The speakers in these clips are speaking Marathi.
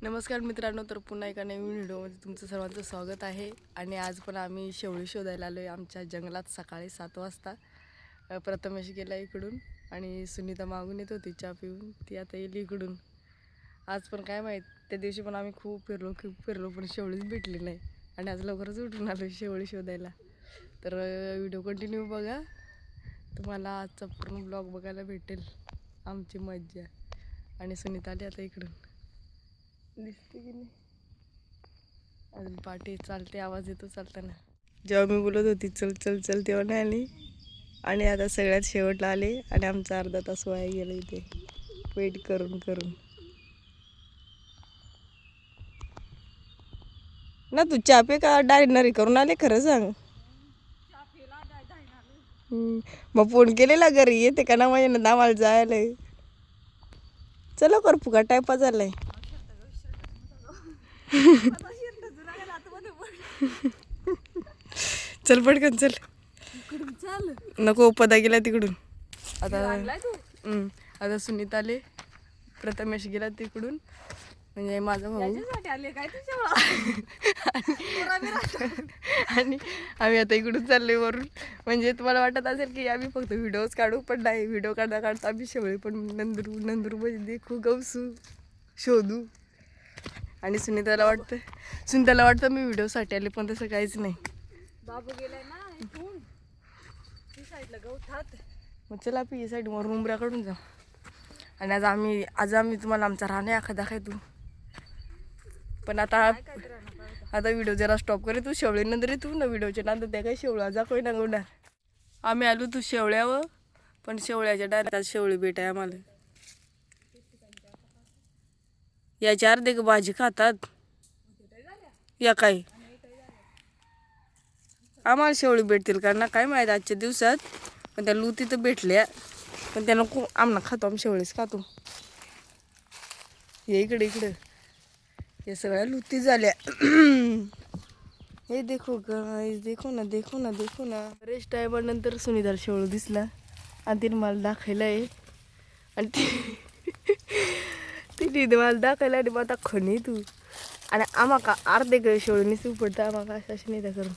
नमस्कार मित्रांनो, तर पुन्हा एका नवीन व्हिडिओमध्ये तुमचं सर्वांचं स्वागत आहे. आणि आज पण आम्ही शेवळी शोधायला आलो आहे आमच्या जंगलात सकाळी 7 वाजता. प्रथमेश गेला इकडून आणि सुनीता मागून येत होती चहा पिऊन, ती आता येईल इकडून. आज पण काय माहीत, त्या दिवशी पण आम्ही खूप फिरलो पण शेवळीच भेटली नाही. आणि आज लवकरच उठून आलो शेवळी शोधायला. तर व्हिडिओ कंटिन्यू बघा, तुम्हाला आजचा पूर्ण ब्लॉग बघायला भेटेल आमची मज्जा. आणि सुनीता आली आता इकडून, दिसते की नाही अजून पाठी चालते, आवाज येतो चालताना. जेव्हा मी बोलत होती चल चल चल तेव्हा नाही आली. आणि आता सगळ्यात शेवटला आले आणि आमचा अर्धा तास वाया गेला इथे वेट करून करून. ना तू चहा पे का डायनरी करून आले खरं सांग. मग फोन केलेला घरी येते का ना माझ्या ना आम्हाला जायला. चलो कर फुका टायपा झालाय. चल पटकन चल. नको पदा गेला तिकडून. आता सुनीता आले, प्रथमेश गेला तिकडून, म्हणजे माझा भाऊ. आणि आम्ही आता इकडून चाललोय वरून. म्हणजे तुम्हाला वाटत असेल की आम्ही फक्त व्हिडिओज काढू, पण नाही. व्हिडिओ काढता आम्ही शेवळी पण नंदरू म्हणजे देखू गवसू शोधू. आणि सुनीताला वाटतं मी व्हिडिओसाठी आले, पण तसं काहीच नाही. बाबू गेलाय ना इथून साईडला गवतात. मग चला आपण या साईड वरून उंबऱ्याकडून जाऊ. आणि आज आम्ही तुम्हाला आमचा राहण्या दाखवतो. पण आता व्हिडिओ जरा स्टॉप करे. तू शेवळी नंतर तू ना व्हिडिओच्या नंतर त्या काही शेवळा जा कोई ना गोडा. आम्ही आलो तू शेवळ्यावर, पण शेवळ्याच्या डायरेक्ट शेवळी भेट आहे आम्हाला. याच्या अर्धे भाजी खातात या काही. आम्हाला शेवळी भेटतील का ना काय माहीत आजच्या दिवसात. पण त्या लुती तर भेटल्या, पण त्या नको आम्हाला खातो. आम्ही शेवळीच खातो. ये इकडे या सगळ्या लुती झाल्या. हे देखो गाइस, देखो ना. रेस्ट टायमा नंतर सुनीताला शेवळ दिसला आणि तिने मला दाखवलं आहे. आणि तिने मला दाखवलं आणि मग आता खणी तू. आणि आम्हा का अर्धे काही शेवळ निसू पडतं आम्हा का अशा नाही करून.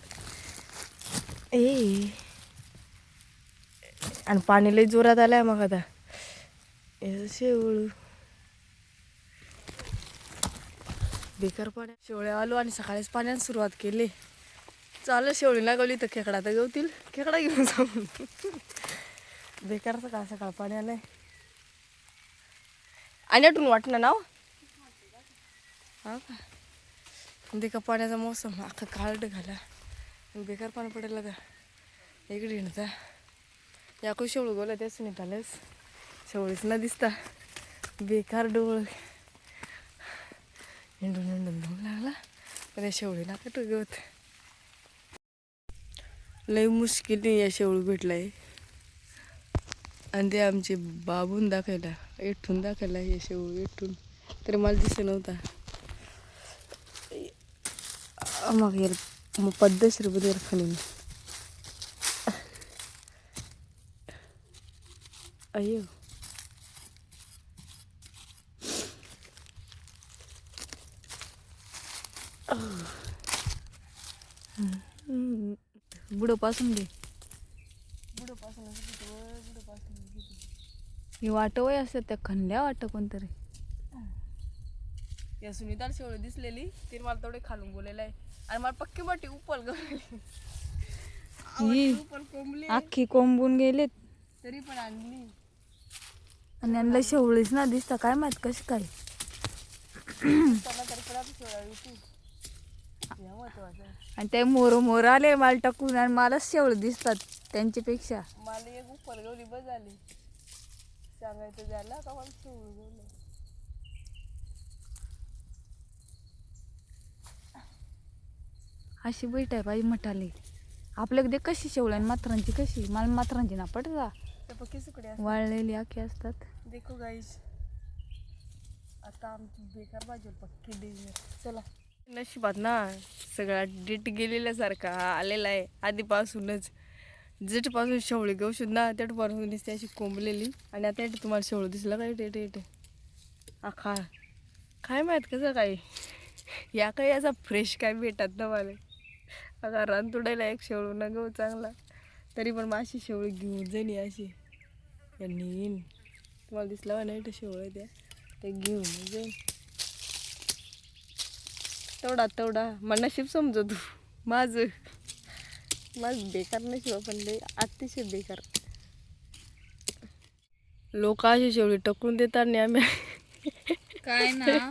आणि पाणी लई जोरात आलंय मग आता शेवळू बेकार पाण्या शेवळ्या आलो. आणि सकाळीच पाण्याने सुरुवात केली. चाललं शेवळी लागवली तर खेकडा तर गवतील, खेकडा घेऊन जाऊन. बेकार सकाळ पाणी आलंय. आणि आठवून वाटणं नाव हा का. दे का पाण्याचा मोसम अख्खा काळड घाला, बेकार पाणी पडेल का इकडे येणता. याकू शेवळू गोला त्या सुनीतालाच शेवळीच ना दिसता. बेकार डोळ हिंडून धूम लागला. पण या शेवळी ना का गवत लई मुश्किल या शेवळू भेटलाय. आणि ते आमचे बाबून दाखवला, इथून दाखवला हे शेवळू इथून, तरी मला दिसत नव्हता. मग यार मग पद्धतशीर बदल खाली अयो. बुडो पासून घे, बुडो पासून ही वाट वय असत त्या खंड्या वाट कोणतरी. या सुनीताला शेवळ दिसलेली, तिने मला तेवढे खालून बोलायला आहे. आणि मला पक्की मोठी उपल कोंबली अख्खी कोंबून गेलेत तरी पण आणली. आणि यांना शेवळीच ना दिसता काय माहित कशी काय. आणि ते मोर आले मला टाकून आणि मलाच शेवळ दिसतात त्यांच्यापेक्षा. मला एक उपल गवली बस झाली, सांगायचं झालं का मला शेवळ गवलं. अशी बैठ आहे बाई मठाले आपल्याकडे कशी शेवळ आणि मात्रांची कशी. मला मात्रांची ना पडता वाळलेली आखी असतात. देखो गाईस आता आमची बेकार भाजी पक्की डेंजर. चला नशिबात ना सगळा डेट गेलेल्यासारखा आलेला आहे आधीपासूनच. जेटपासून शेवळी गवशूद ना तेटपासून दिसते अशी कोंबलेली. आणि आता तुम्हाला शेवळ दिसलं काय टेट आखा काय माहीत कसं काय या काही याचा फ्रेश काय भेटत ना मला. आता रान तुडायला एक शेवळ न गहू चांगला, तरी पण माशी शेवळी घेऊन जाईन अशी नेईन. तुम्हाला दिसला नाही तर शेवळ द्या ते घेऊन जाईन. तेवढा मला नशीब समजू तू. माझं बेकार नशीब पण लय अतिशय बेकार. लोक अशी शेवळी टकून देतात आणि आम्ही काय ना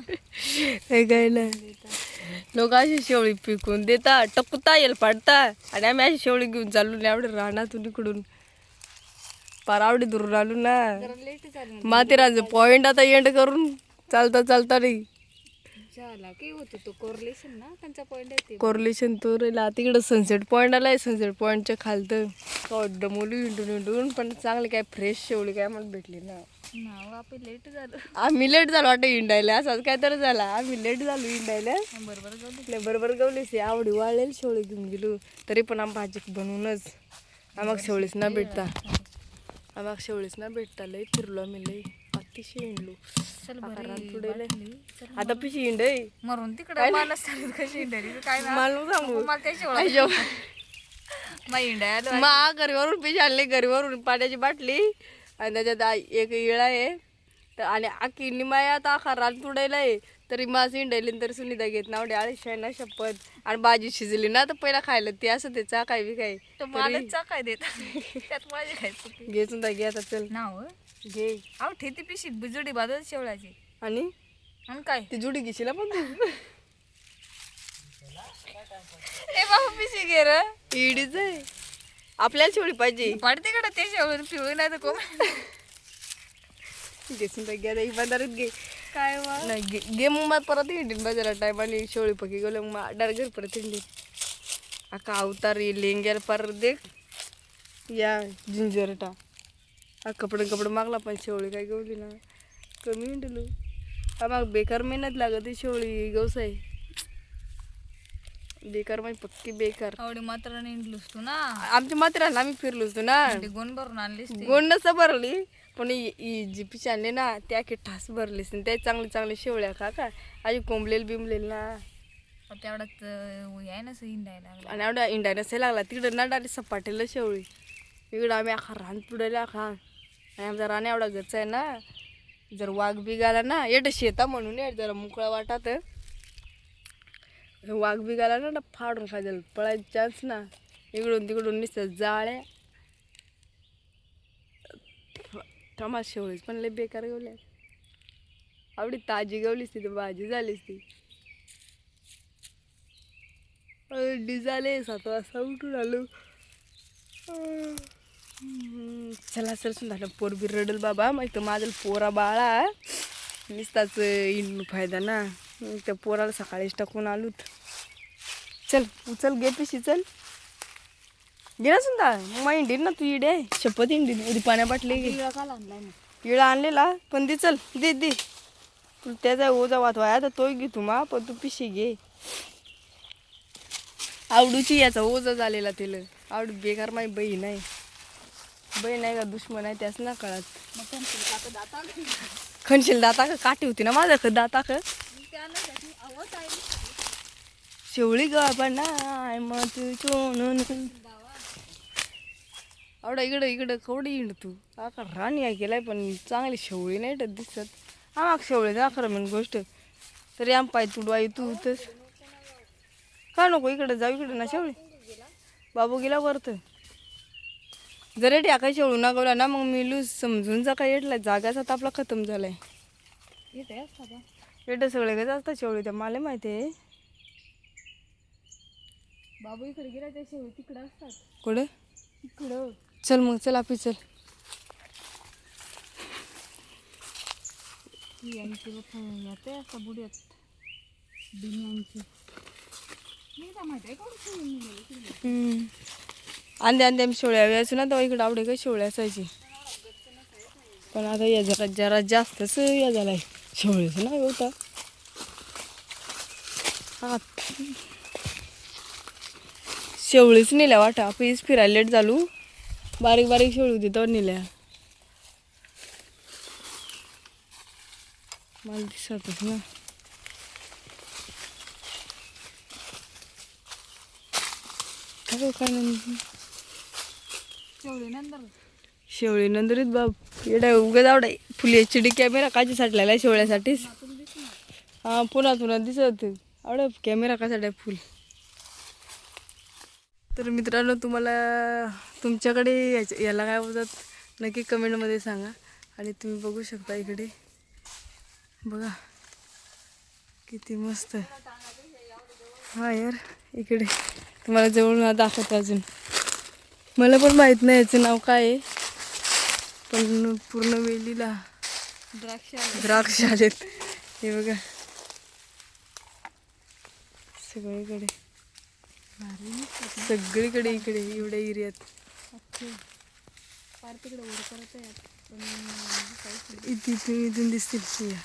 काय नाही. लोक अशी शेवळी पिकून देतात, टकूता येईल पाडतात, आणि आम्ही अशी शेवळी घेऊन चालू नाही. आवडे रानातून इकडून पार आवडी दूर आलो ना. माथेरानचं पॉइंट आता एंड करून चालता नाही झाला की होतो तो कोरिलेशन ना त्यांचा पॉइंट आहे ते. कोरिलेशन तो राहिला तिकडं. सनसेट पॉईंट आलाय, सनसेट पॉईंटच्या खालतं डमोली हिंडून पण चांगली काय फ्रेश शेवळी काय मला भेटली ना. आपण लेट झालो. आम्ही लेट झालो वाटतं इंडायला, असंच काय तर झाला. आम्ही लेट झालो इंडायला. बरोबर गवलीस आवडी वाळलेली शेवळी घेऊन गेलो. तरी पण आम्ही भाजी बनवूनच आम्हाला शेवळीच ना भेटता. लय फिरलो आम्ही, लय अतिशय हिंडलो. आता पिशी हिंड मरून तिकडे मानस कशी इंडायली काय मला सांगू इंडायला मा घरीवरून पिशी आणले, घरीवरून पाण्याची बाटली आणि त्याच्यात एक इळा आहे आणि आखी निमाया आता आखा रान तुडायला आहे. तरी मास इंडायली तरी सुनीता घेत ना. आळशी ना शपथ. आणि भाजी शिजली ना तर पहिला खायला ते असं ते चाकाय बी काय काय देत त्यात माझे खायचं घे सुद्धा घे. आता चल नाव घे. अहो ठेती पिशी बिजुडी बाजू शेवळाची आणि काय ती जुडी घेशील पण तू. ए बाबा पिशी घे र इडीच आहे आपल्याला शेवळी पाहिजे. पडते कडे ते शेवळ पिवळी नाही तर कोण घेसून घ्या बाजारात घे. काय नाही घे मग मला परत हिंडीन बाजारात टाईम आणि शेवळी पकी गेलो मग डायरेक्ट घर परत हिंडीन. अका अवतार लेंग्याला परत देख या जिंजरटा. कपडे मागला पण शेवळी काय गवली ना. कमी हिंडलो मग बेकार मेहनत लागत शेवळी गवसाय बेकार म्हणजे पक्की बेकार. आवडी मात्र निंडलोस तू ना. आमच्या मात्राला आम्ही फिरलोच तू ना. गोंड भरून आणलीस गोंड नसं भरली पण जी पिशी आणली ना त्या की ठास भरलीस त्या चांगली शेवळ्या का आधी कोंबलेल बिंबलेल ना. तेवढ्यात आहे ना इंडायला आणि एवढा इंडा नसायला लागला तिकडं ना डायरेक्ट सपाटेला शेवळी. इकडं आम्ही अखा रान पुडायला आणि आमचा रान एवढा गच्च आहे ना. जर वाघ बी गाला ना एवढं शेता म्हणून जरा मोकळा वाटात. वाघ बी गाला ना फाडून खायला पळायचा चान्स ना. इकडून तिकडून नुसतं जाळ्या टमाट शेवळीच पण लय बेकार गवल्या. आवडी ताजी गवलीस ती भाजी झालीस ती. झाले 7 वाजता उठून आलो. चला सरसून झालं. पोर बी रडल बाबा मग तर माझं पोरा बाळा नुसताच इंडून फायदा ना. त्या पोराला सकाळीच टाकून आलोत. चल उचल घे पिशी चल घे ना सुद्धा मग इंडीन ना तू इडे शपथ इंडीन उडी पाण्या बाटली घे. इळा आणलेला पण दे चल दे तू त्याचा ओझा वाचवाय तर तोही घे तू पण तू पिशी घे. आवडूची याचा ओझा झालेला तिला. आवड बेकार माझी बहीण आहे का दुश्मन आहे त्याच ना कळत. खणशील दाता का काठी होती ना माझ्या दाता का शेवळी ग नाय मग तू चोनून आवडा इकडं कवडी हिंड तू आका राणी आहे केलाय पण चांगली शेवळी नाही दिसत. माग शेवळी ना खरं म्हणून गोष्ट तरी आम पाय तुडवाई तू तस का नको इकडे जाऊ. इकडे ना शेवळी बाबू गेला वरत जरा टाकाय शेवळू नागवला ना मग मी लूज समजून जा काय येटला जागाच आता आपला खतम झालाय. येतं सगळे कसं असतात शेवळी त्या मला माहिती आहे. बाबू इकडे गेला त्या शेवळी तिकडं असतात. कुठं इकडं चल मग चल आपी चल. बुड्यात अंदे आम्ही शेवळ्या यायचो ना तेव्हा इकडे आवडे काही शेवळ्या असायची पण आता या जरा जास्तच या झालाय शेवळ्याचं ना होता. शेवळीच नेल्या वाटा पीस फिरायला लेट झालो. बारीक शेवळी होती तर नेल्या मला दिसतच ना. काय नंदी शेवळे नंतर शेवळी नंदरीत बाप येडा उगा जावडा फुल HD कॅमेरा काची साठलेला आहे शेवळ्यासाठीच. हां पुन्हा दिसत आवडा कॅमेरा कशासाठी आहे फुल. तर मित्रांनो तुम्हाला तुमच्याकडे याला काय बोलतात नक्की कमेंटमध्ये सांगा. आणि तुम्ही बघू शकता इकडे बघा किती मस्त. हां यार इकडे तुम्हाला जवळून दाखवते. अजून मला पण माहीत नाही याचं नाव काय आहे पण पूर्ण वेलीला द्राक्ष आलेत हे बघा सगळीकडे सगळीकडे इकडे एवढ्या एरियात इथून दिसतील शिया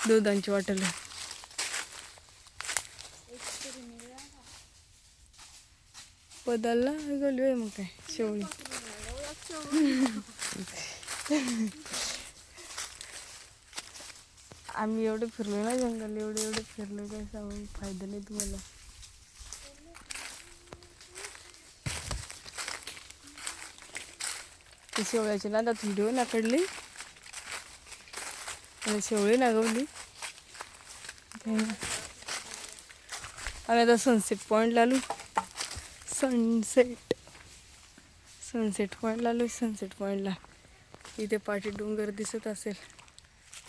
दुधांची वाटल बदलला गेलोय मग काय शेवळी. आम्ही एवढे फिरलो ना जंगल एवढे फिरलो काय सांगून फायदा नाही तुम्हाला. ती शेवळ्याची ना त्यात व्हिडिओ नाकडली आणि शेवळी नागवली. आम्ही आता सनसेट पॉईंटला आलो. सनसेट पॉईंटला आलो. सनसेट पॉईंटला इथे पाठी डोंगर दिसत असेल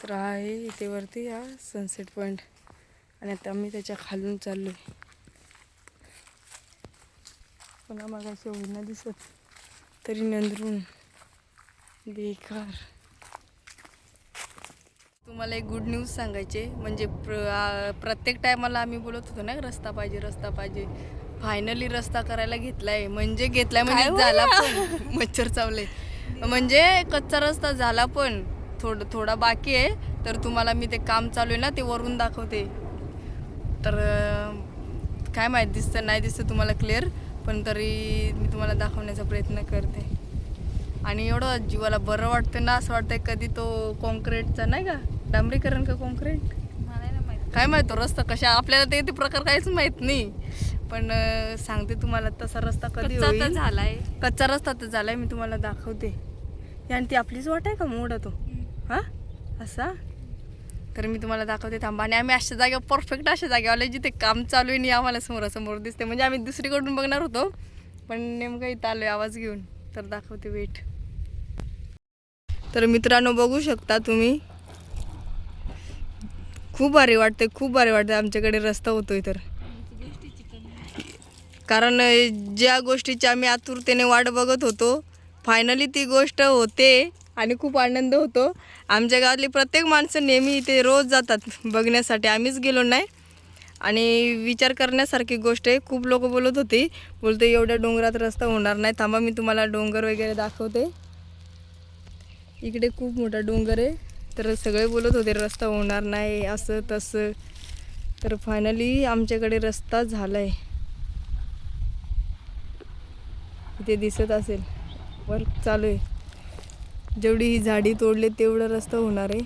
तर आहे इथे वरती हा सनसेट पॉईंट. आणि आता आम्ही त्याच्या खालून चाललो आहे. पण आम्हाला शेवळी नाही दिसत तरी नंदरून बेकार. तुम्हाला एक गुड न्यूज सांगायचे म्हणजे प्रत्येक टायमाला आम्ही बोलत होतो ना रस्ता पाहिजे. फायनली रस्ता करायला घेतलाय म्हणजे झाला पण मच्छर चावले म्हणजे कच्चा रस्ता झाला पण थोडा बाकी आहे. तर तुम्हाला मी ते काम चालू आहे ना ते वरून दाखवते. तर काय माहीत दिसतं नाही दिसतं तुम्हाला क्लिअर पण तरी मी तुम्हाला दाखवण्याचा प्रयत्न करते. आणि एवढं जीवाला बरं वाटतं ना असं वाटतंय कधी तो कॉन्क्रीटचा नाही का डांबरीकरण का कॉन्क्रीट काय माहीत तो रस्ता कशा आपल्याला ते प्रकार काहीच माहीत नाही. पण सांगते तुम्हाला तसा रस्ता कधी होईल. झालाय कच्चा रस्ता तर झालाय मी तुम्हाला दाखवते. आणि ती आपलीच वाट आहे का मोठा तो हां असा. तर मी तुम्हाला दाखवते थांबा. आणि आम्ही अशा जागेवर परफेक्ट अशा जागेवर आले जिथे काम चालू आहे नाही आम्हाला समोरासमोर दिसते. म्हणजे आम्ही दुसरीकडून बघणार होतो पण नेमकं इथं आलो आहे आवाज घेऊन. तर दाखवते वेट. तर मित्रांनो बघू शकता तुम्ही खूप भारी वाटते आमच्याकडे रस्ता होतोय तर. कारण ज्या गोष्टीची आम्ही आतुरतेने वाट बघत होतो फायनली ती गोष्ट होते आणि खूप आनंद होतो. आमच्या गावातली प्रत्येक माणसं नेहमी इथे रोज जातात बघण्यासाठी. आम्हीच गेलो नाही. आणि विचार करण्यासारखी गोष्ट आहे. खूप लोक बोलते एवढ्या डोंगरात रस्ता होणार नाही. थांबा मी तुम्हाला डोंगर वगैरे दाखवते. इकडे खूप मोठा डोंगर आहे. तर सगळे बोलत होते रस्ता होणार नाही असं तसं. तर फायनली आमच्याकडे रस्ता झाला आहे. इथे दिसत असेल वर्क चालू आहे. जेवढी ही झाडी तोडले तेवढा रस्ता होणार आहे.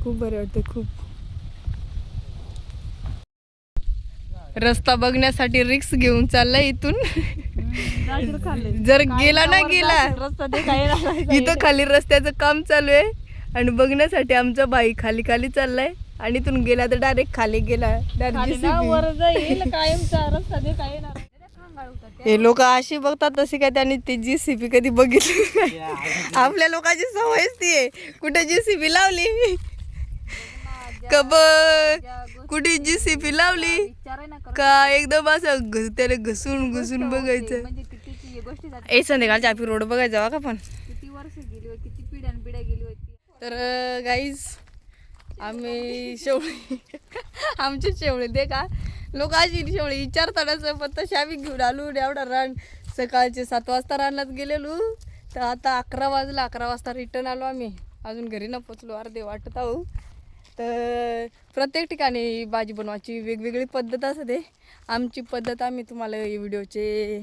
खूप बरे वाटते खूप. रस्ता बघण्यासाठी रिक्स घेऊन चाललाय इथून. जर गेला ना गेला इथं खाली रस्त्याचं काम चालू आहे आणि बघण्यासाठी आमचा बाई खाली चाललाय आणि इथून गेला तर डायरेक्ट खाली गेला. हे लोक अशी बघतात तशी काय त्यांनी ती JCB कधी बघितली. आपल्या लोकांची सवयच ती आहे. कुठे JCB लावली कब कुठे JCB लावली का एकदम असं त्याला घुसून बघायचं. ए संध्याकाळच्या आपली रोड बघायचा का पण किती वर्ष गेली होती किती पिढ्या गेली होती. तर गाईज आम्ही शेवळी आमची शेवळी दे का लोक अशी शेवळी विचारतानाच पण तशी आम्ही घेऊन आलो. एवढा रान सकाळचे 7 वाजता रानात गेलेलो तर आता 11 वाजला. 11 वाजता रिटर्न आलो आम्ही. अजून घरी न पोचलो अर्धे वाटत आहो. तर प्रत्येक ठिकाणी भाजी बनवायची वेगवेगळी पद्धत असते. आमची पद्धत आम्ही तुम्हाला व्हिडिओचे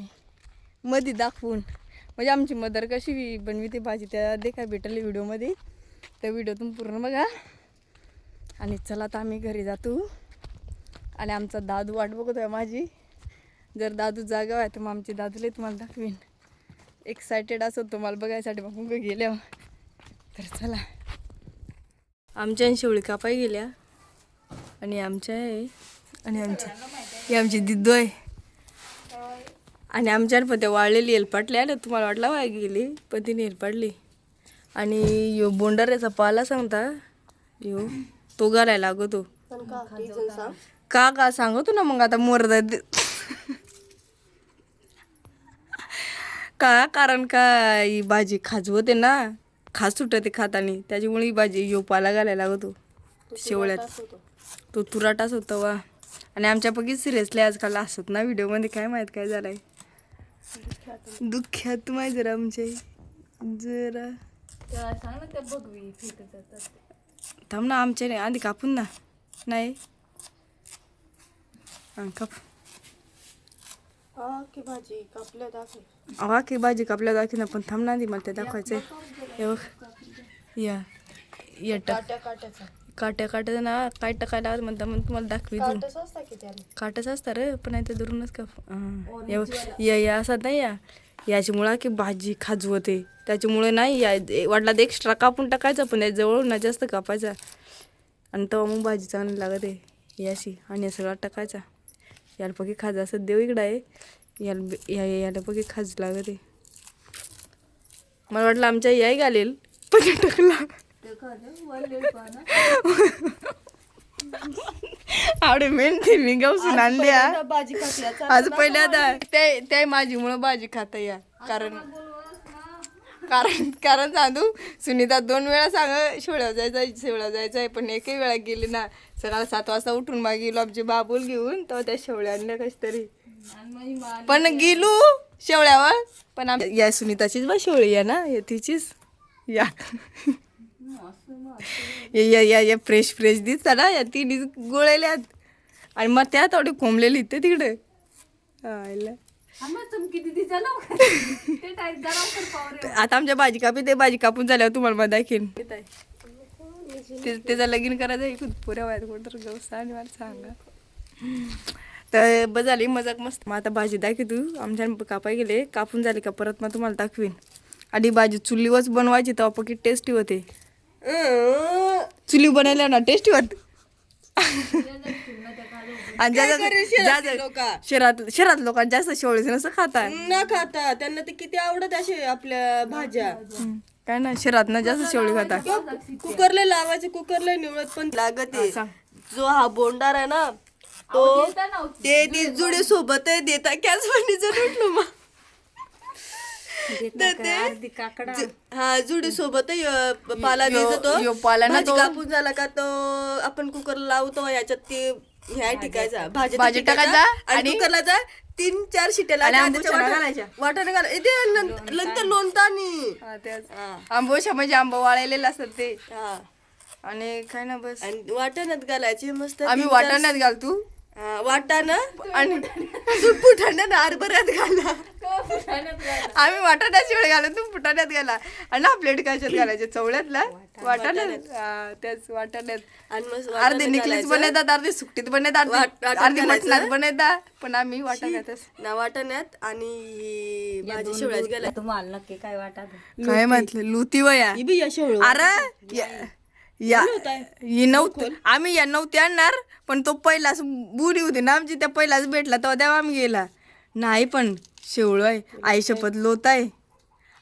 मध्ये दाखवून म्हणजे आमची मदर कशी बनविते भाजी त्या देखा भेटली व्हिडिओमध्ये. त्या व्हिडिओतून पूर्ण बघा. आणि चला आता आम्ही घरी जातो. आणि आमचा दादू वाट बघत आहे माझी. जर दादू जागा आहे तर मग आमची दादूला तुम्हाला दाखवीन. एक्सायटेड असत तुम्हाला बघायसाठी मग कुंक गेल्या. तर चला आमच्या शेवळी कापाई गेल्या आणि आमच्या आहे आणि ही आमची दिद्दू आहे आणि आमच्या पण त्या वाळलेली हेलपाटली आल्या. तुम्हाला वाटला वाय गेली पण तिने हेलपाडली. आणि यो बोंडाऱ्याचा पाला सांगता यो तो घालायला लागतो का सांगतो ना. मग आता मोरदा का कारण का ही भाजी खाजवते ना, खास सुटते खातानी, त्याच्यामुळे ही भाजी यो पाला घालायला लागतो शेवळ्यात. तो तुराटाच होता वा. आणि आमच्यापैकी सिरियसली आजकाल असत ना व्हिडिओमध्ये. काय माहीत काय झालंय दुःख्यात माहीत जरा आमचे जरा सांग ना त्या बघवी थांब ना. आमच्या नाही आधी कापून ना. नाही काप की भाजी कापल्या दाखव. आवा की भाजी कापल्या दाखव ना. पण थांब ना आधी मला ते दाखवायचंय. हे बघ या या काट्याचा काट्याचं ना काय टाकायला म्हणता म्हणून तुम्हाला दाखवी देऊन. काटच असता की त्याला. काटच असतं रे पण नाही ते दुरूनच का या असं नाही या याच्यामुळं की भाजी खाजवते त्याच्यामुळे नाही या वाटला तर एक्स्ट्रा कापून टाकायचा पण या जवळून ना जास्त कापायचा आणि तेव्हा मग भाजी चांगली लागत आहे याशी. आणि या सगळा टाकायचा. याला पकी खाज असं देव इकडं आहे. याला पकी खाज लागत आहे. मला वाटलं आमच्या याय घालेल पण टाकला आवडे मेंढी मी गावसून आणल्या भाजी कापल्या आज पहिल्यांदा ते माझीमुळं भाजी खाता या. कारण कारण सांगू सुनीता 2 वेळा सांग शेवळ्या जायचं आहे पण एकही वेळा गेली ना. सकाळी 7 वाजता उठून मग गेलो आमचे बाबूल घेऊन तर त्या शेवळ्या आणल्या कशी तरी. पण गेलो शेवळ्यावर पण या सुनीताचीच बा शेवळी या ना तिचीच या या फ्रेश दिसता ना. या तिन्ही गोळ्याल्यात आणि मग त्या थोडी कोंबलेली ते तिकडे आता आमच्या भाजी कापी ते भाजी कापून झाल्यावर तुम्हाला मग दाखीन. त्याचा लगीन करायचं आहे पुऱ्या वयात कोणतं गवस आणि मला सांगा. तर बस झाली मजाक मस्त. मग आता भाजी दाखवी तू आमच्या कापाय गेले कापून झाले का परत मग तुम्हाला दाखवीन. आधी भाजी चुलीवरच बनवायची तेव्हा पकी टेस्टी होते. चुली बनवल्या ना टेस्टी होत. आणि शहरात लोकांना जास्त शेवळीच नसं खाता न खाता त्यांना ते किती आवडत असे आपल्या भाज्या. काय ना शहरात ना जास्त शेवळी खाता. कुकरला लावायचे कुकरला निवडत पण लागत आहे. जो हा बोंडार आहे ना तो ते जुडे सोबत देता कॅच जर उठलो मग हा जुडी सोबत पाला द्यायचा पाला ना तो कापून झाला का तो आपण कुकर लावतो याच्यात ते ह्या टिकायचा भाजी टाकायचा आणि कुकरला जा 3-4 शिट्या घालायच्या वाटाणे घालायचे नंतर लोणतानी आंबोशा म्हणजे आंबा वाळलेला असतात ते. आणि काय ना बस आणि वाटाण्यात घालायचे मस्त. आम्ही वाटाण्यात घालतो वाटाणं आणि फुटाण्यात हरभऱ्यात घाला. आम्ही वाटाण्यात शेवळे घालतो तू फुटाण्यात घाला आणि ना प्लेट कशात घालायचे चवळ्यातला वाटाण्यात त्याच वाटाण्यात. आणि मग अर्धे निकलीच बनवतात अर्धे सुकटीत बनवतात अर्धे मटणात बनवतात पण आम्ही वाटाण्यातच ना वाटाण्यात आणि भाजी शेवळ्यात गेला. तुम्हाला नक्की काय वाटत काय म्हटलं लुती वया अरे या नव्हतं आम्ही या नव्हते आणणार पण तो पहिलाच बुरी होती ना आमची त्या पहिलाच भेटला तेव्हा आम्ही गेला नाही. पण शेवळ आहे आई शपथ लोत आहे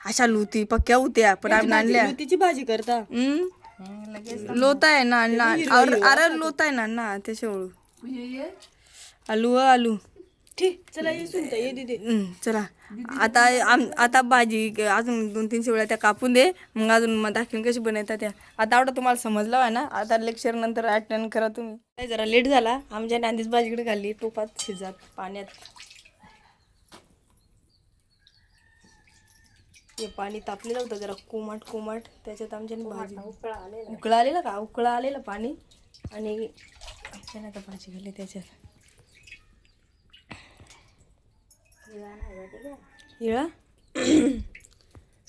अशा लुती पक्क्या होत्या पण आम्ही आणल्या. तिची भाजी करता लोत आहे ना अरे लोत आहे ना ते शेवळू आलू ठीक चला ये दीदी. चला आता भाजी अजून 2-3 शेवळ्या त्या कापून दे मग अजून मग दाखवून कशी बनवतात त्या. आता आवडं तुम्हाला समजलं आहे ना. आता लेक्चर नंतर अटेंड करा तुम्ही. जरा लेट झाला आमच्या नांदीच भाजीकडे घालली टोपात शिजत पाण्यात. हे पाणी तापलेलं होतं जरा कोमट त्याच्यात आमच्या भाजी उकळा आलेला पाणी आणि आता भाजी घालली त्याच्यात. इळा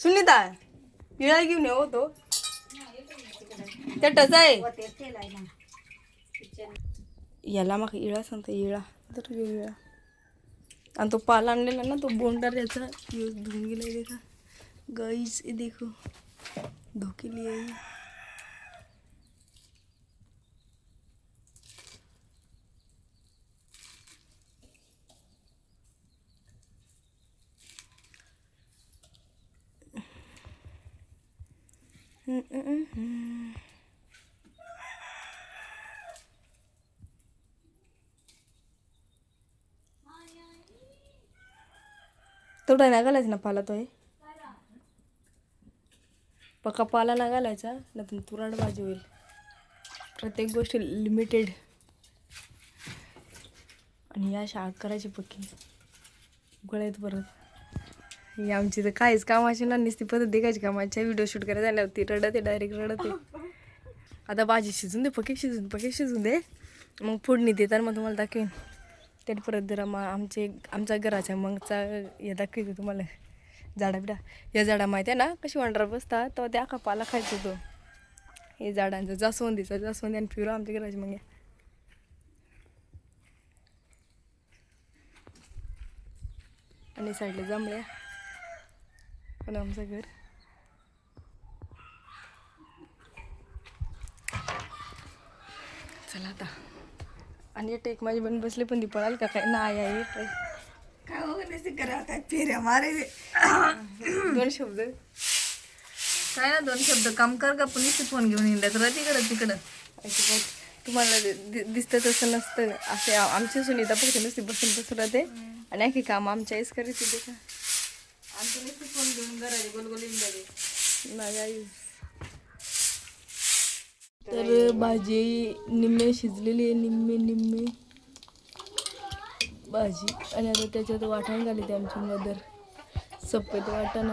सुनीता इळा घेऊन येऊ तो त्या टच आहे याला मग इळा सांगता इळा तर इळा आणि तो पाला आणलेला ना तो बोंडार याचा यूज धुवून गेला देखा गाइस ये देखो धोके लिए तेवढा नाही घालायचा ना पाला तो आहे पक्का पाला नाही घालायचा नाही तुरड भाजी होईल प्रत्येक गोष्ट लिमिटेड आणि या शाळा करायची पक्की उकळायत परत ही आमची तर काहीच कामाची ना नुसती पद्धत देखायची कामाच्या व्हिडिओ शूट करायला झाल्यावर ती रडते डायरेक्ट रडते आता भाजी शिजून दे पक्की शिजून दे मग फोडणी देतात मग तुम्हाला दाखवेन त्यात परत जरा मग आमच्या घराच्या मगचा हे दाखवतो तुम्हाला झाडा बिडा या झाडा माहिती आहे ना कशी वांडरा बसतात तेव्हा त्या आखा पाला खायचो तो हे झाडांचं जास्वंदी आणि फिरो आमच्या घराची मग आणि साईडला जांभळ्या पण आमचं घर चला आता आणि टेक माझी बन बसले पण ती पळाल का काय नाही आहे काय वगैरे करा काय फेऱ्या मारे दोन शब्द काय ना 2 शब्द काम कर का पुलिस फोन घेऊन येईल तर तिकडं अजिबात तुम्हाला दिसतं तसं नसतं असे आमची सुनीता फक्त नुसती बसून राहते आणि आणखी काम आमच्या आईच करीत होते का आमचं नुसतं फोन घेऊन करायचे गोलगोल इंदाचे नाही आई तर भाजी निम्मे शिजलेली आहे निम्मे भाजी आणि आता त्याच्यात वाटण घाली ते आमची मदर सफेद वाटण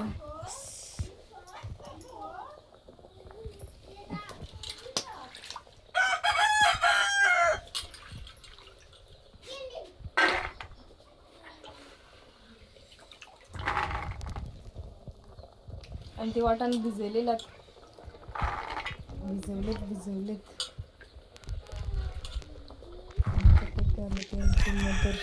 आणि ते वाटण भिजवलेत मदर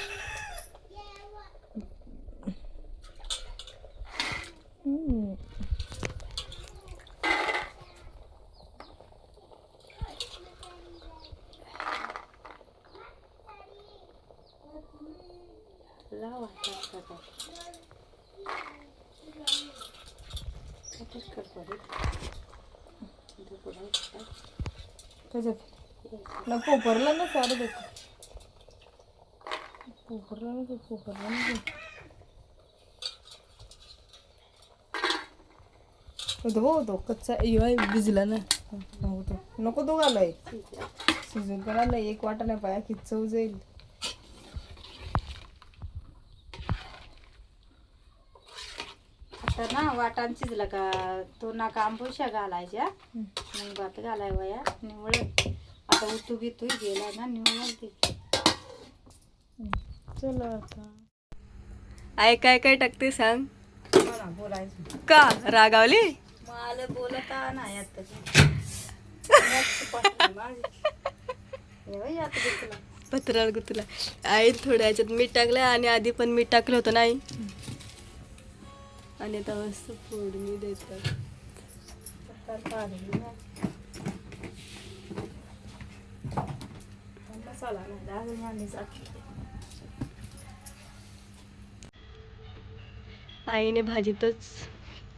त्याच्यात ना पोपरला ना सारं देतो पोपरला ना होतो कच्चा भिजला ना होतो नको तो घालाय शिजून करा नाही एक वाटा नाही पाया की चव जाईल आता ना वाटाण शिजला का तो नाका आंबोशा घालायच्या मग भात घालाय वया निवळ आता उतू बितू गेला ना निवळ ते चला आता आई काय काय टाकते सांग बोलायचं का रागावली मला बोलता नाही आता पत्राळ गुतला आई थोड्या ह्याच्यात मीठ टाकलंय आणि आधी पण मीठ टाकलं होतं नाही आणि आता मस्त फोडणी देतात मसाला नाही आईने भाजीतच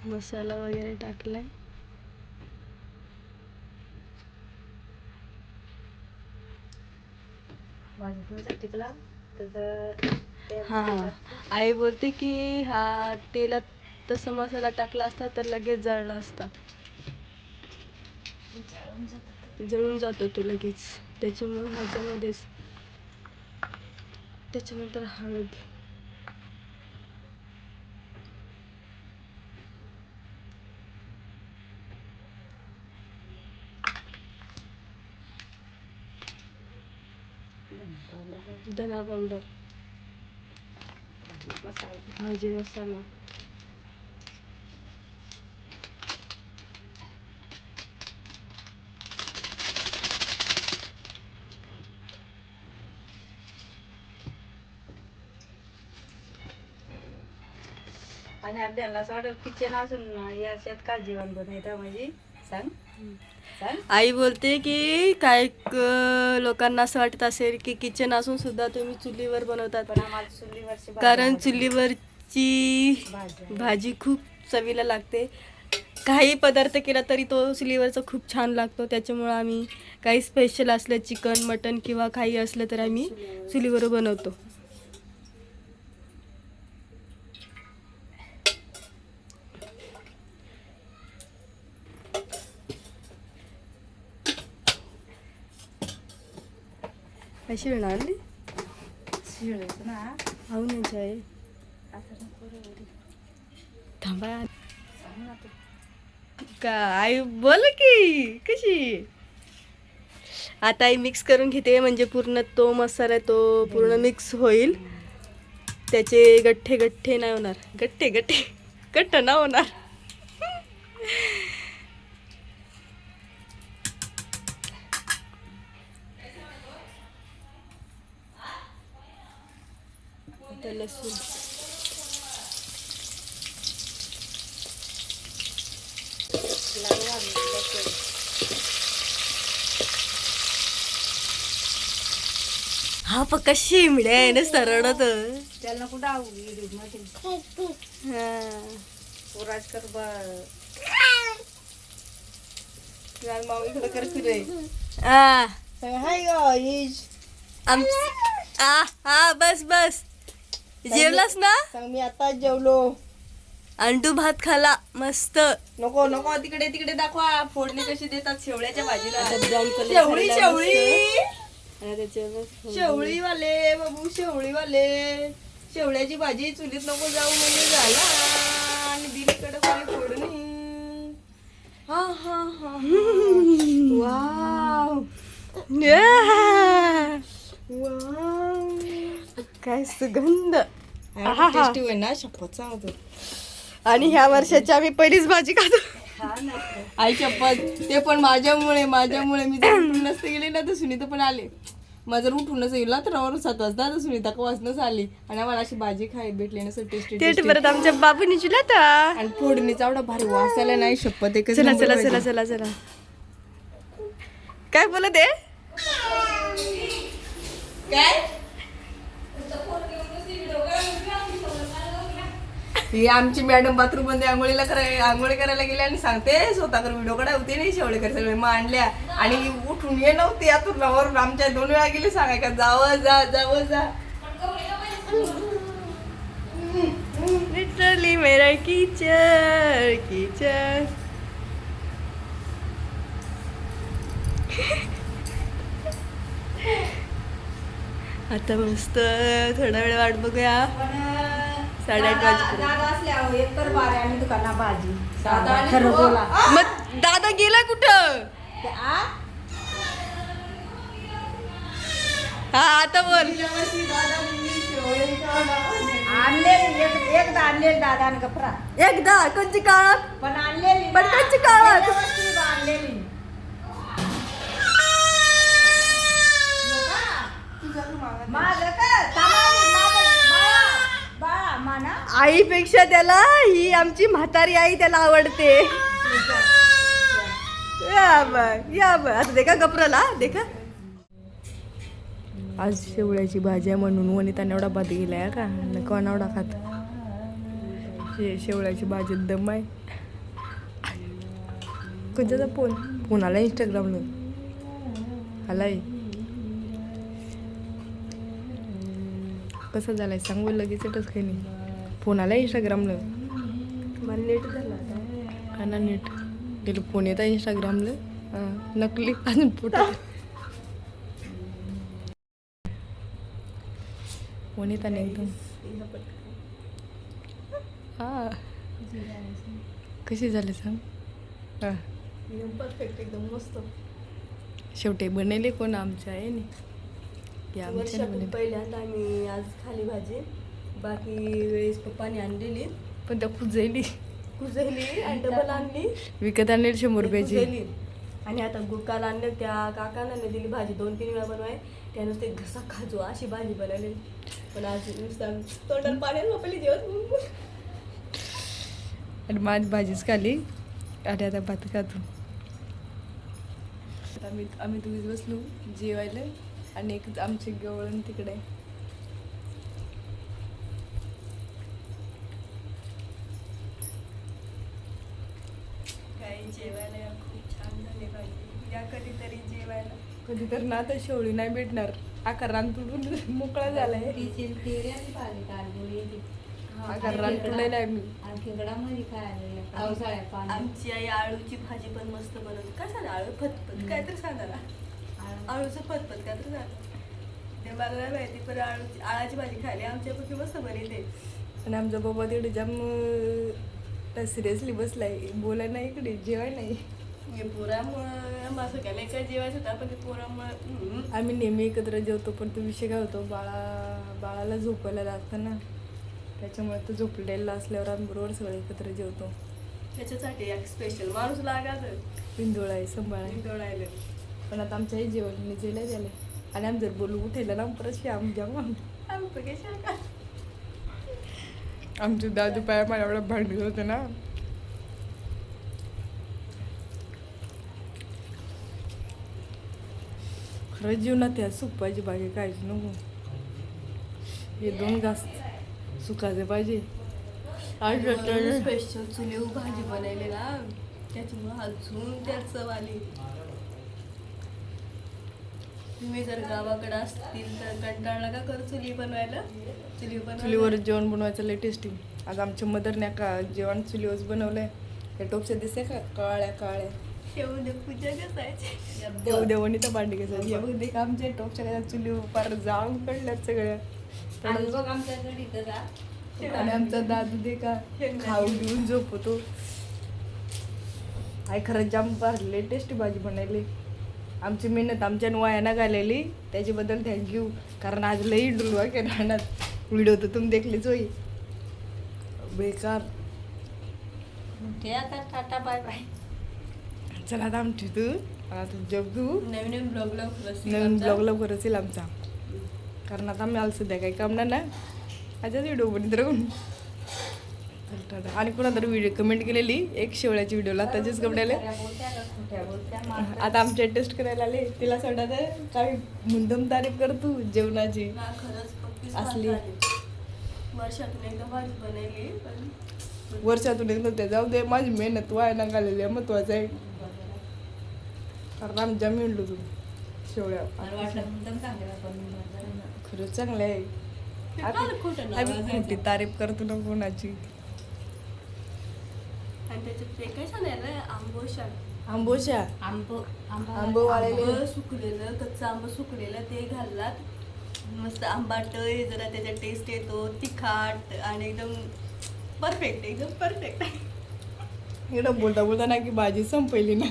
मसाला वगैरे टाकलाय हा आई बोलते की हा तेलात तसा मसाला टाकला असता तर लगेच जळला असता जळून जातो तो लगेच त्याच्यामुळे ह्याच्यामध्येच त्याच्यानंतर हळद धना पावडर भाजी मसाला आणि आपल्याला असं वाटत किचन असून याच्यात का जेवण बनवता म्हणजे सांग सांग. आई बोलते की लोकांना असं वाटत असेल की किचन असून सुद्धा तुम्ही चुलीवर बनवतात, पण आम्हाला चुलीवरची भाजी कारण आवडते. चुलीवरची भाजी भाजी खूप चवीला लागते. काही पदार्थ केला तरी तो चुलीवरचा खूप छान लागतो. त्याच्यामुळं आम्ही काही स्पेशल असलं, चिकन मटन किंवा काही असलं तर आम्ही चुलीवर बनवतो. अशी आणली शिळायचं ना. आवण्याची आहे. आता नको रे एवढी. थांबा सांग ना तू. काय बोल की कशी. आता आई मिक्स करून घेते म्हणजे पूर्ण तो मसाला तो पूर्ण मिक्स होईल. त्याचे गठ्ठे गठ्ठे नाही होणार, गठ्ठे गठ्ठे गट्ट नाही होणार. आता लसूण लाडू आणले लसूण. हा पक्का शिमड्या आहे ना सरळत. त्याला कुठं आवडी मध्ये पोराज कर माऊ इकडं कर फिरे. Hi guys. हा बस बस जेवलास ना. सांग मी आता जेवलो. आणि तू भात खाला मस्त. नको नको तिकडे तिकडे दाखवा फोडणी कशी देतात शेवळ्याच्या भाजीला. शेवळी शेवळी शेवळीवाले बाबू शेवळीवाले. शेवळ्याची भाजी चुलीत नको जाऊ म्हणजे झाला. आणि दिलीकडे कोणी फोडणी. हा हा हा वाव वाव काय सुगंध. टेस्टी होईल ना शपथ सांगतो. आणि ह्या वर्षाची आम्ही पहिलीच भाजी खातो. हा ना. आई शपथ. ते पण माझ्यामुळे मी जर उठून नसते गेले ना तर सुनीता पण आले. माझं जर उठून नसतं गेला तर 7 वाजता तर सुनीता वाजनच आली. आणि आम्हाला अशी भाजी भेटली नसं टेस्टी. परत आमच्या बाबूनी चिला आणि फोडणीचा एवढा भारी वास आला नाही शपथ. चला चला चला चला चला. काय बोलत आहे काय. ही आमची मॅडम बाथरूम मध्ये आंघोळी करायला गेल्या आणि सांगते स्वतःकडे व्हिडिओ काढा होते नाही शेवळेकर सगळे मांडल्या आणि उठून ये नव्हती यातून वरून आमच्या 2 वेळा गेले सांगाय का जावं जा. लिटरली मेरा कीचड़ आता मस्त थोडा वेळ वाट बघूया. 8:30 वाजेपर्यंत. एकतर बारे आणि दुकाना भाजी खरं बोला. मग दादा गेला कुठं. हा आता बोल. आणलेली एकदा आणलेली दादा आणि गपरा. एकदा कोणची काळात पण आणलेली पण कोणची काळात. आणलेली माझं का बाळा माना. आईपेक्षा त्याला ही आमची म्हातारी आई त्याला आवडते. या बघ आता देखा गपराला देखा. आज शेवळ्याची भाजी आहे म्हणून वनिताने एवढा भात गेलाय का नको एवढा खात. शेवळ्याची भाजी दम आहे. कोणत्याचा फोन आला इंस्टाग्रामला आलाय. कसं झालंय सांगू लगेच काही नाही. फोन आला इंस्टाग्रामला. मला नेट झाला हा ना नेट गेलो. फोन येतात इंस्टाग्रामला नकली अजून फोटो फोन येतात ना एकदम. हा कशी झाले सांग. हा परफेक्ट एकदम मस्त. शेवटी बनेले कोण आमच्या आहे नाही. पहिल्यांदा आम्ही आज खाली भाजी. बाकी वेळेस पप्पाने आणलेली पण त्या कुजली आणि डबल आणली विकत आणलेली 100 रुपयाची. आणि आता गुकाला आणलं त्या काकांना दिली भाजी 2-3 वेळा बनवाय. त्यानं ते घसा खाजो अशी भाजी बनवली. पण आज नुसतं तोंडाला पाण्यात वापरली जेवत. आणि माझी भाजीच खाली आणि आता भात खातो. आम्ही तुम्हीच बसलो जेवायला आणि एक आमचे गवळण तिकडे. काही जेवायला खूप छान झाले पाहिजे. या कधीतरी जेवायला. कधी तर ना तर शेवळी नाही भेटणार. आकार रान तुडून मोकळा झालाय. आकार रान तुडलेला आहे मी. आमची आई आळूची भाजी पण मस्त बनवते. काय सांगा आळू फतफत काय तर सांगा ना. आळूचं फतफत काय तर सांगा. ते मला नाही माहिती पण आळाची भाजी खायला आमच्यापैकी मस्त बनवते. आणि आमचा बाबा तिकडे जाम सिरियसली बसलाय. बोलाय नाही इकडे जेवाय नाही. हे पोरामुळं असं काय नाही काय जेवायचं होतं पण ते पोरामुळं आम्ही नेहमी एकत्र जेवतो पण तो विषय काय होतो बाळाला झोपायला लागतं ना. त्याच्यामुळे तो झोपलेला असल्यावर आम्ही बरोबर सगळे एकत्र जेवतो. त्याच्यासाठी एक स्पेशल माणूस लागायचं. पिंदोळा आहे सांभाळा डोळायला पण आता आमच्याही जेवण मी जेला झालं आणि आम्ही जर बोलू उठायला ना परत श्याम जाऊ आमचं काय सांगा. आमचे दादू पाया मला एवढं भांडत होते ना. खरंच जीवनात त्या सुख पाहिजे बाकी काहीच नको. हे 2 घास सुखाचे पाहिजे. स्पेशल चुलीवर भाजी बनवली ना त्याच्यामुळे अजून त्यात चव आली. तुम्ही जर गावाकडे असतील तर कंटाळला का कर चुली बनवायला. चुलीवर जेवण बनवायचं लय टेस्टी. आज आमच्या मदरने का जेवण चुलीवरच बनवलंय. त्या टोपच्या दिसते का काळ्या शेवदे पूजा करायची. देवदेवणी तर भांडी घ्यायचं. येऊ दे का आमच्या टोपच्या काय चुलीवर फार जाळून पडल्यात सगळ्या. आणि आमचा दादू दे का खाऊ घेऊन झोपतो. आई खरंच जाम भरले टेस्टी भाजी बनवली. आमची मेहनत आमच्या वायानं घालेली त्याच्याबद्दल थँक्यू. कारण आज लई डुलवा के राहणार. व्हिडिओ तर तुम्ही देखलीच होई बेकार. Tata bye bye. चला आता आमची तू आता जग तू नवीन ब्लॉग नवीन ब्लॉग लवकरच येईल आमचा. कारण आता आम्ही आलं सध्या काही काम नाही ना. आजच व्हिडिओ बनत राहून. आणि कोणा तरी व्हिडिओ कमेंट केलेली एक शेवळ्याच्या व्हिडिओला त्याचेच कपड्याला आता आमच्या टेस्ट करायला आले. तिला असं वाटत काही मुद्दम तारीफ कर तू जेवणाची असली. वर्षातून एकदा भाजी बनवली पण वर्षातून एकदा ते जाऊ दे. माझी मेहनत वाया ना घालेली आहे महत्वाचं आहे. कारण आम्ही जाम म्हणलो तू शेवळ्या खरंच चांगलं आहे. आम्ही खोटी तारीफ करतो ना कोणाची. आणि त्याच्यात ते काय सांगायला आंबोशा आंबो वाळलेले सुकलेलं कच्चा आंबा सुकलेलं ते घाललात. मस्त आंबाट जरा त्याचा टेस्ट येतो तिखट आणि एकदम परफेक्ट इकडं बोलता ना की भाजी संपली ना.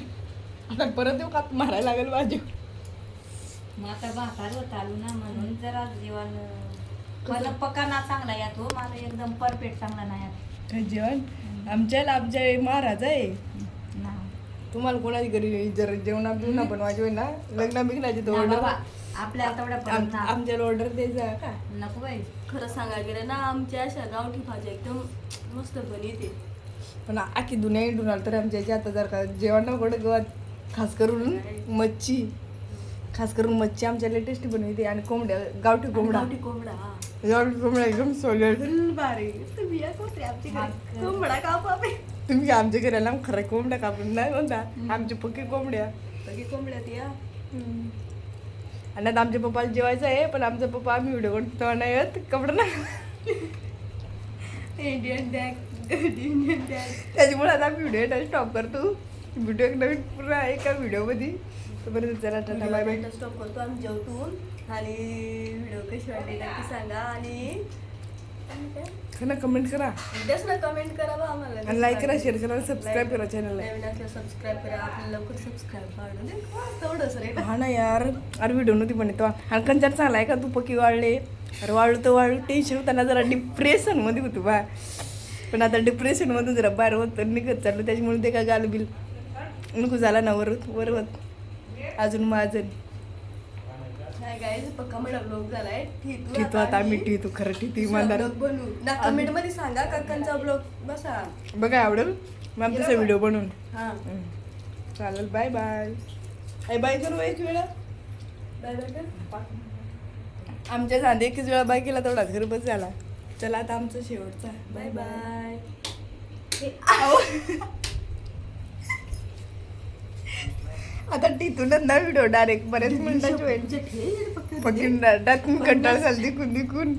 आता परत येऊ का मारायला लागेल भाजी. मग आता भाकार होत आलो ना म्हणून जरा जेवण मला पकाना चांगला यातो. मला एकदम परफेक्ट चांगला नाही यात जेवण. आमच्या महाराज आहे ना. तुम्हाला कोणाची घरी जर जेवणा बिवणा बनवायचे ना लग्न बिग्नाची तर ऑर्डर आपल्या तेवढ्या आमच्याला ऑर्डर द्यायचा का नको बाई. खरं सांगायला गेलं ना आमच्या अशा गावठी भाज्या एकदम मस्त बनवते. पण आखी दुनिया हिंडून तर आमच्या याच्या आता जर का जेवण नको खास करून मच्छी आमच्या लेटेस्ट बनवते. आणि कोंबड्या गावठी कोंबडा एकदम सोलट भारी. तुम्ही या कोणते आमच्या घरी कोंबडा कापू आपण. तुम्ही का आमच्या घराला खरं कोंबड्या कापून नाही म्हणता. आमच्या पक्की कोंबड्या कोंबड्यात या. आणि आता आमच्या पप्पाला जेवायचं आहे पण आमचा पप्पा आम्ही व्हिडिओ करतो नाही येत कपडा ना इंडियन त्याच्यामुळे आता आम्ही व्हिडिओ स्टॉप करतो. व्हिडिओ एक नवीन पुरा एका व्हिडिओमध्ये. तर चला टाटा बाय बाय. स्टॉप करतो आम्ही जेवतून. आणि व्हिडिओ कशी वाटली नक्की सांगा. आणि कमेंट करा उद्याच ना कमेंट करा बा आम्हाला. आणि लाईक करा शेअर करा सबस्क्राईब करा चॅनलला. नवीन असल्या सबस्क्राईब करा. आपल्याला लवकर सबस्क्राईब वाढू दे तेवढंच रे. हा ना यार अरे व्हिडिओ नव्हती बनतो. आणि कंचार चांगला आहे का तू पक्की वाढले. अरे वाळू टेन्शन होताना जरा डिप्रेशनमध्ये होतो बा. पण आता डिप्रेशनमधून जरा बाहेर होत निघत चाललं. त्याच्यामुळे ते का गालबिल नको झाला ना वरवत अजून माझं नाही गाईज पक्का मला ब्लॉग झालाय ठितू आता आम्ही ठितू खरं ठितू इमानदार ब्लॉग बनवू ना कमेंट मध्ये सांगा काकांचा ब्लॉग बसा बघा आवडेल मग तसा व्हिडिओ बनवून हा चालेल बाय बाय आई बाय करू एक वेळा बाय बाय आमच्या झाले एकच वेळा बाय केला तेवढा घर बस झाला चला आता आमचं शेवटचा बाय बाय आता टिथूनच ना व्हिडिओ डायरेक्ट बरेच मिनिटाची होईल फक्त कंटाळ झाली दिकून